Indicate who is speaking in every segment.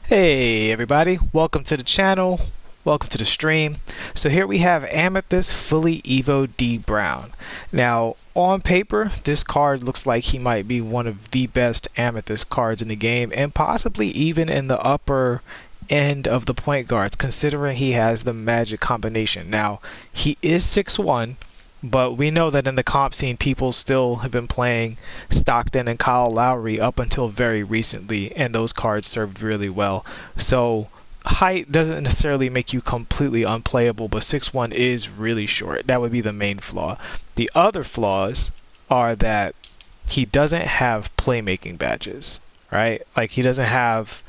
Speaker 1: Hey everybody, welcome to the channel, welcome to the stream. So here we have Amethyst fully EVO D Brown. Now on paper this card looks like he might be one of the best Amethyst cards in the game and possibly even in the upper end of the point guards considering he has the magic combination. Now he is 6'1", but we know that in the comp scene, people still have been playing Stockton and Kyle Lowry up until very recently, and those cards served really well. So height doesn't necessarily make you completely unplayable, but 6'1" is really short. That would be the main flaw. The other flaws are that he doesn't have playmaking badges, right? Like he doesn't have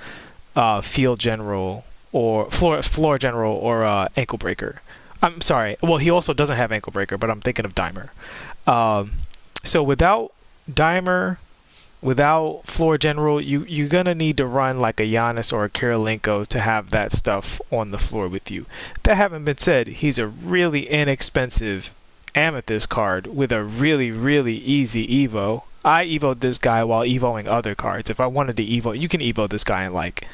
Speaker 1: field general or floor general or ankle breaker. I'm sorry. Well, he also doesn't have ankle breaker, but I'm thinking of Dimer. So without Dimer, without floor general, you're gonna need to run like a Giannis or a Kirilenko to have that stuff on the floor with you. That having been said, he's a really inexpensive Amethyst card with a really easy Evo. I Evo'd this guy while Evoing other cards. If I wanted to Evo, you can Evo this guy in like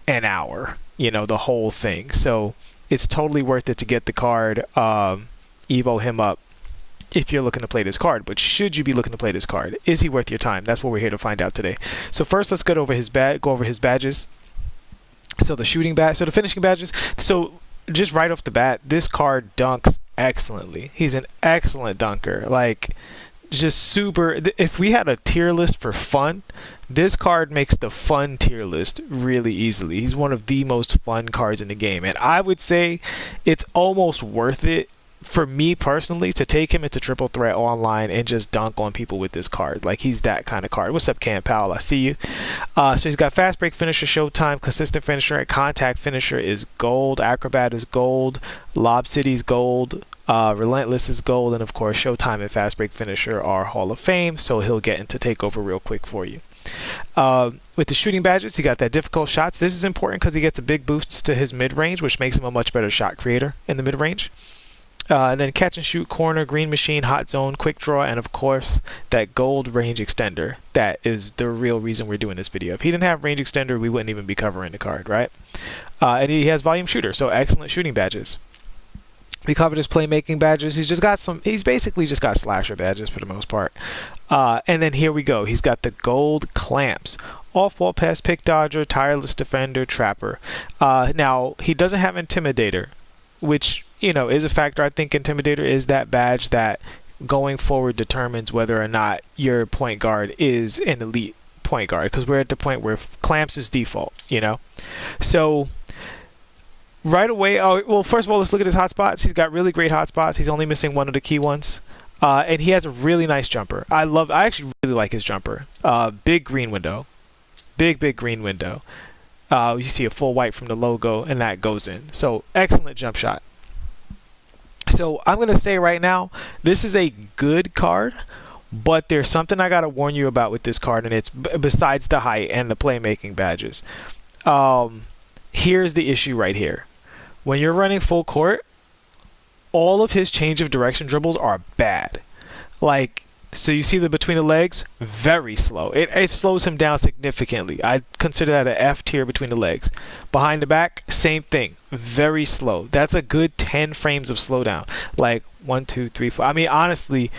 Speaker 1: an hour. You know, the whole thing. So it's totally worth it to get the card, Evo him up if you're looking to play this card. But should you be looking to play this card? Is he worth your time? That's what we're here to find out today. So first, let's go over his badges. So the finishing badges. So just right off the bat, this card dunks excellently. He's an excellent dunker. Like just super. If we had a tier list for fun, this card makes the fun tier list really easily. He's one of the most fun cards in the game, and I would say it's almost worth it for me personally to take him into triple threat online and just dunk on people with this card. Like he's that kind of card. What's up, Cam Powell? I see you. So he's got fast break finisher, showtime, consistent finisher, and contact finisher is gold. Acrobat is gold. Lob City's gold. Relentless is gold, and of course showtime and fast break finisher are Hall of Fame, so he'll get into takeover real quick for you. With the shooting badges, he got that difficult shots. This is important because he gets a big boost to his mid-range, which makes him a much better shot creator in the mid-range. And then catch and shoot, corner, green machine, hot zone, quick draw, and of course that gold range extender. That is the real reason we're doing this video. If he didn't have range extender, we wouldn't even be covering the card, right? And he has volume shooter, so excellent shooting badges. We covered his playmaking badges. He's basically just got slasher badges for the most part. And then here we go. He's got the gold clamps. Off-ball pass, pick dodger, tireless defender, trapper. Now, he doesn't have intimidator, which, you know, is a factor. I think intimidator is that badge that going forward determines whether or not your point guard is an elite point guard, because we're at the point where clamps is default, you know? So right away, well, first of all, let's look at his hotspots. He's got really great hotspots. He's only missing one of the key ones. And he has a really nice jumper. I actually really like his jumper. Big green window. Big green window. You see a full white from the logo, and that goes in. So excellent jump shot. So I'm going to say right now, this is a good card, but there's something I got to warn you about with this card, and it's besides the height and the playmaking badges. Here's the issue right here. When you're running full court, all of his change of direction dribbles are bad. Like, so you see the between the legs, very slow. It slows him down significantly. I consider that an F tier between the legs. Behind the back, same thing, very slow. That's a good 10 frames of slowdown. Like 1, 2, 3, 4. I mean, honestly,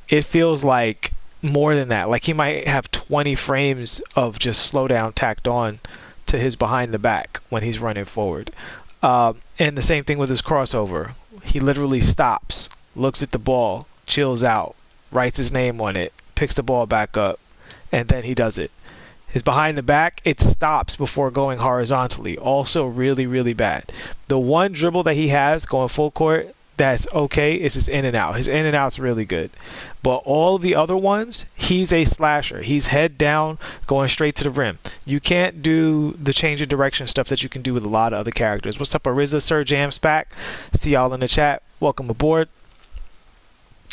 Speaker 1: it feels like more than that. Like he might have 20 frames of just slowdown tacked on to his behind the back when he's running forward. And the same thing with his crossover. He literally stops, looks at the ball, chills out, writes his name on it, picks the ball back up, and then he does it. His behind the back, it stops before going horizontally. Also really bad. The one dribble that he has going full court that's okay is his in and out. His in and out's really good. But all the other ones, he's a slasher. He's head down, going straight to the rim. You can't do the change of direction stuff that you can do with a lot of other characters. What's up, Ariza, Sir Jam's back? See y'all in the chat. Welcome aboard.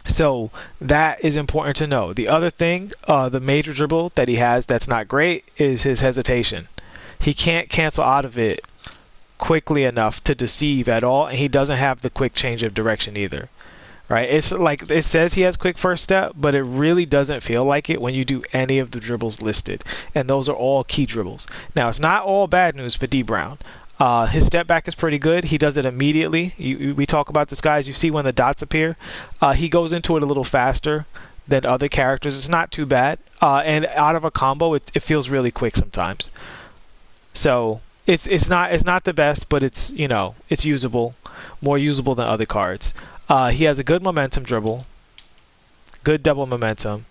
Speaker 1: So that is important to know. The other thing, the major dribble that he has that's not great is his hesitation. He can't cancel out of it quickly enough to deceive at all, and he doesn't have the quick change of direction either. right? It's like it says he has quick first step, but it really doesn't feel like it when you do any of the dribbles listed, and those are all key dribbles. Now, it's not all bad news for D Brown. His step back is pretty good. He does it immediately. We talk about this, guys. You see when the dots appear, he goes into it a little faster than other characters. It's not too bad. And out of a combo, it feels really quick sometimes. So it's not the best, but it's, you know, it's usable, more usable than other cards. He has a good momentum dribble, good double momentum.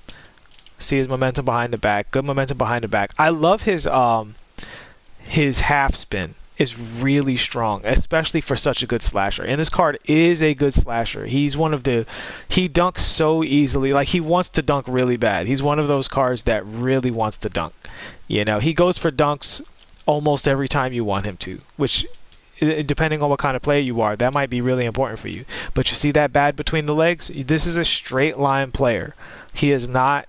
Speaker 1: See his momentum behind the back, good momentum behind the back. I love his half spin is really strong, especially for such a good slasher. And this card is a good slasher. He's one of the, he dunks so easily. Like, he wants to dunk really bad. He's one of those cards that really wants to dunk. You know, he goes for dunks almost every time you want him to, which, depending on what kind of player you are, that might be really important for you. But you see that bad between the legs? This is a straight line player. He is not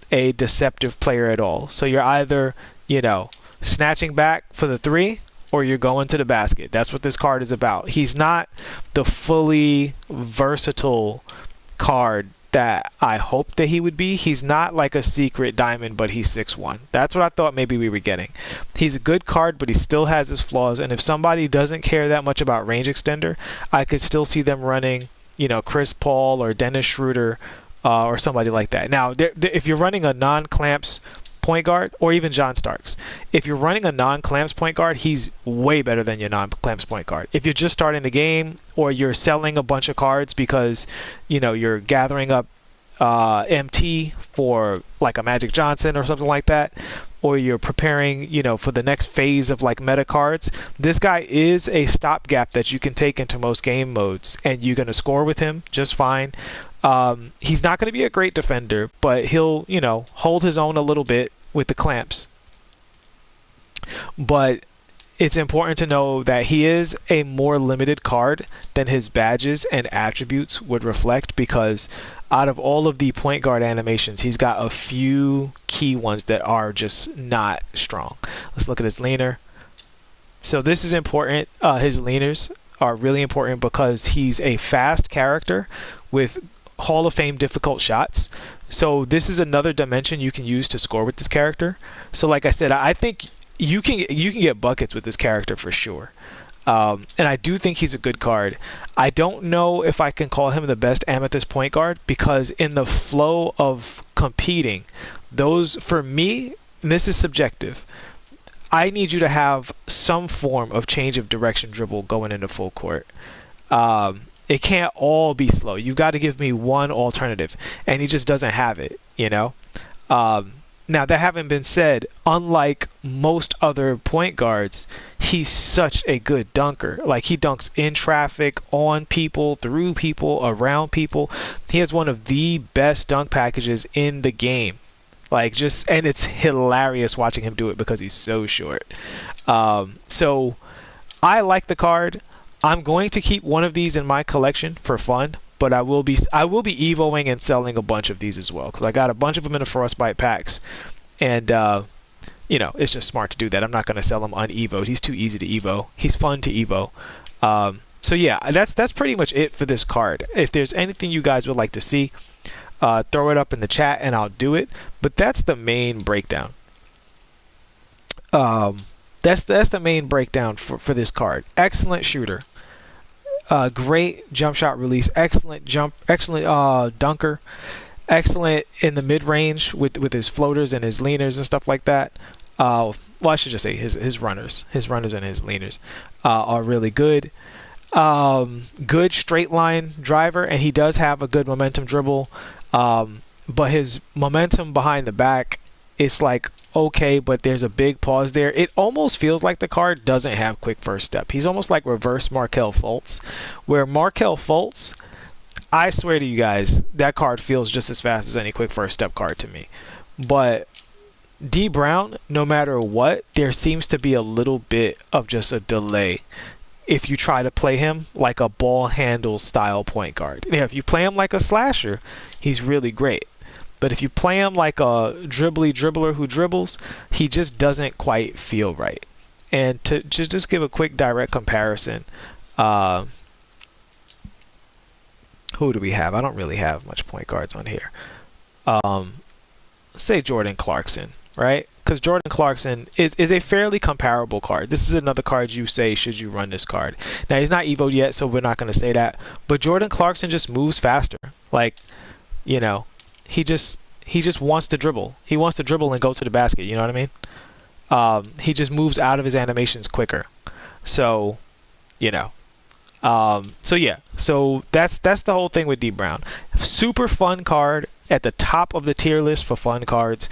Speaker 1: a deceptive player at all. So you're either, you know, snatching back for the three, or you're going to the basket. That's what this card is about. He's not the fully versatile card that I hoped that he would be. He's not like a secret diamond, but he's 6'1". That's what I thought maybe we were getting. He's a good card, but he still has his flaws. And if somebody doesn't care that much about range extender, I could still see them running, you know, Chris Paul or Dennis Schroeder or somebody like that. Now, if you're running a non-clamps point guard, or even John Starks, if you're running a non-clamps point guard, he's way better than your non-clamps point guard. If you're just starting the game, or you're selling a bunch of cards because, you know, you're gathering up MT for like a Magic Johnson or something like that, or you're preparing, you know, for the next phase of like meta cards, this guy is a stopgap that you can take into most game modes, and you're going to score with him just fine. He's not going to be a great defender, but he'll, you know, hold his own a little bit with the clamps. But it's important to know that he is a more limited card than his badges and attributes would reflect, because out of all of the point guard animations, he's got a few key ones that are just not strong. Let's look at his leaner. So this is important. His leaners are really important because he's a fast character with Hall of Fame difficult shots. So this is another dimension you can use to score with this character. So like I said, I think you can get buckets with this character for sure. And I do think he's a good card. I don't know if I can call him the best Amethyst point guard, because in the flow of competing, those, for me, and this is subjective, I need you to have some form of change of direction dribble going into full court. It can't all be slow. You've got to give me one alternative, and he just doesn't have it, you know? Now, that having been said, unlike most other point guards, he's such a good dunker. Like, he dunks in traffic, on people, through people, around people. He has one of the best dunk packages in the game. Like, just, and it's hilarious watching him do it because he's so short. So I like the card. I'm going to keep one of these in my collection for fun, but I will be EVOing and selling a bunch of these as well, because I got a bunch of them in the Frostbite packs, and you know, it's just smart to do that. I'm not going to sell him un-EVO'd. He's too easy to EVO. He's fun to EVO. So yeah, that's pretty much it for this card. If there's anything you guys would like to see, throw it up in the chat and I'll do it. But that's the main breakdown. That's the main breakdown for this card. Excellent shooter. Great jump shot release, excellent dunker, excellent in the mid range with his floaters and his leaners and stuff like that. Well, I should just say his runners and his leaners are really good. Good straight line driver, and he does have a good momentum dribble, but his momentum behind the back, it's like okay, but there's a big pause there. It almost feels like the card doesn't have quick first step. He's almost like reverse Markelle Fultz, where Markelle Fultz, I swear to you guys, that card feels just as fast as any quick first step card to me. But D Brown, no matter what, there seems to be a little bit of just a delay if you try to play him like a ball handle style point guard. Now, if you play him like a slasher, he's really great. But if you play him like a dribbler who dribbles, he just doesn't quite feel right. And to just give a quick direct comparison, Who do we have? I don't really have much point guards on here. Um, say Jordan Clarkson, right? Because Jordan Clarkson is a fairly comparable card. This is another card you say, should you run this card? Now, he's not EVO'd yet, so we're not going to say that. But Jordan Clarkson just moves faster. Like, you know, he just wants to dribble. He wants to dribble and go to the basket, you know what I mean? He just moves out of his animations quicker. So, you know. So yeah, so that's the whole thing with D Brown. Super fun card at the top of the tier list for fun cards.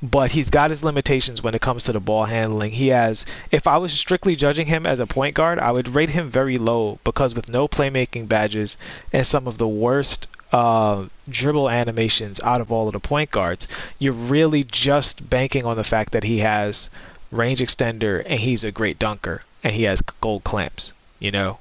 Speaker 1: But he's got his limitations when it comes to the ball handling. He has, if I was strictly judging him as a point guard, I would rate him very low because with no playmaking badges and some of the worst dribble animations out of all of the point guards, you're really just banking on the fact that he has range extender and he's a great dunker and he has gold clamps, you know.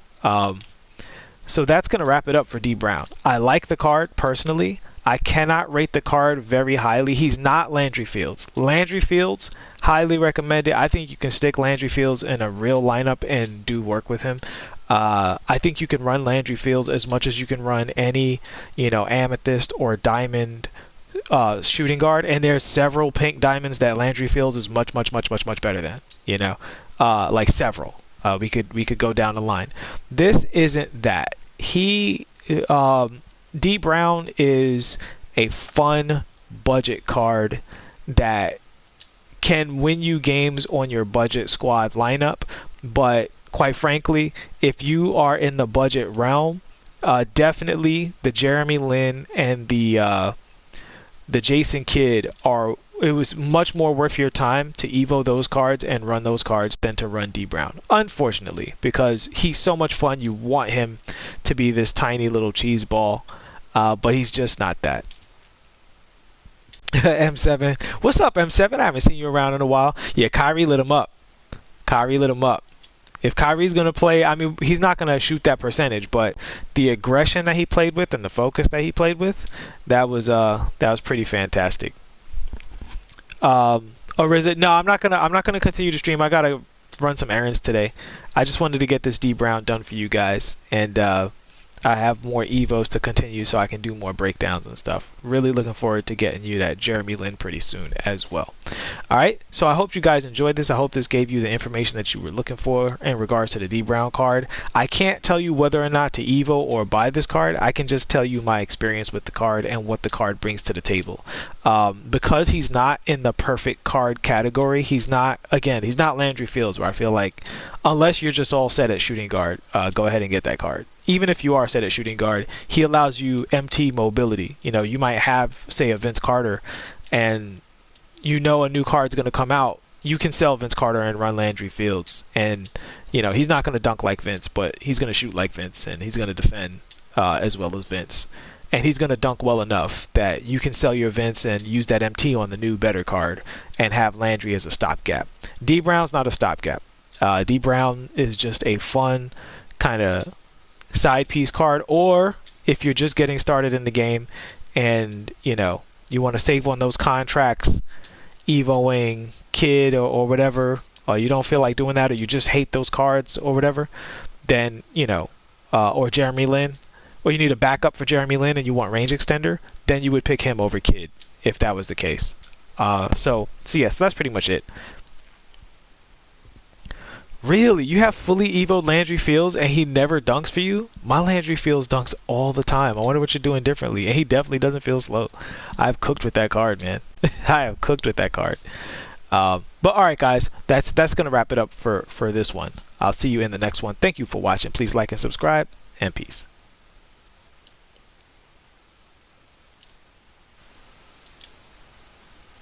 Speaker 1: So that's going to wrap it up for D Brown. I like the card personally. I cannot rate the card very highly. He's not Landry Fields. Landry Fields, highly recommended. I think you can stick Landry Fields in a real lineup and do work with him. I think you can run Landry Fields as much as you can run any, you know, Amethyst or Diamond shooting guard. And there's several pink diamonds that Landry Fields is much better than. You know, like several. We could go down the line. This isn't that. D Brown is a fun budget card that can win you games on your budget squad lineup, but quite frankly, if you are in the budget realm, definitely the Jeremy Lin and the Jason Kidd are. It was much more worth your time to EVO those cards and run those cards than to run D Brown. Unfortunately, because he's so much fun, you want him to be this tiny little cheese ball, but he's just not that. M7, what's up, M7? I haven't seen you around in a while. Yeah, Kyrie lit him up. Kyrie lit him up. If Kyrie's gonna play, I mean, he's not gonna shoot that percentage, but the aggression that he played with and the focus that he played with, that was pretty fantastic. Or is it? No, I'm not gonna continue to stream. I gotta run some errands today. I just wanted to get this D Brown done for you guys, and I have more EVOs to continue so I can do more breakdowns and stuff. Really looking forward to getting you that Jeremy Lin pretty soon as well. Alright, so I hope you guys enjoyed this. I hope this gave you the information that you were looking for in regards to the D Brown card. I can't tell you whether or not to EVO or buy this card. I can just tell you my experience with the card and what the card brings to the table. Because he's not in the perfect card category, he's not Landry Fields, where I feel like unless you're just all set at shooting guard, go ahead and get that card. Even if you are set at shooting guard, he allows you MT mobility. You know, you might have, say, a Vince Carter, and you know a new card's going to come out. You can sell Vince Carter and run Landry Fields. And, you know, he's not going to dunk like Vince, but he's going to shoot like Vince, and he's going to defend as well as Vince. And he's going to dunk well enough that you can sell your Vince and use that MT on the new better card and have Landry as a stopgap. D Brown's not a stopgap. D Brown is just a fun kind of side piece card, or if you're just getting started in the game and you know you want to save on those contracts, EVOing Kid or whatever, or you don't feel like doing that, or you just hate those cards or whatever, then you know, or Jeremy Lin, or you need a backup for Jeremy Lin and you want range extender, then you would pick him over Kid if that was the case. So yes, that's pretty much it. Really? You have fully evoed Landry Fields and he never dunks for you? My Landry Fields dunks all the time. I wonder what you're doing differently. And he definitely doesn't feel slow. I've cooked with that card, man. I have cooked with that card. But alright guys, that's going to wrap it up for this one. I'll see you in the next one. Thank you for watching. Please like and subscribe, and peace.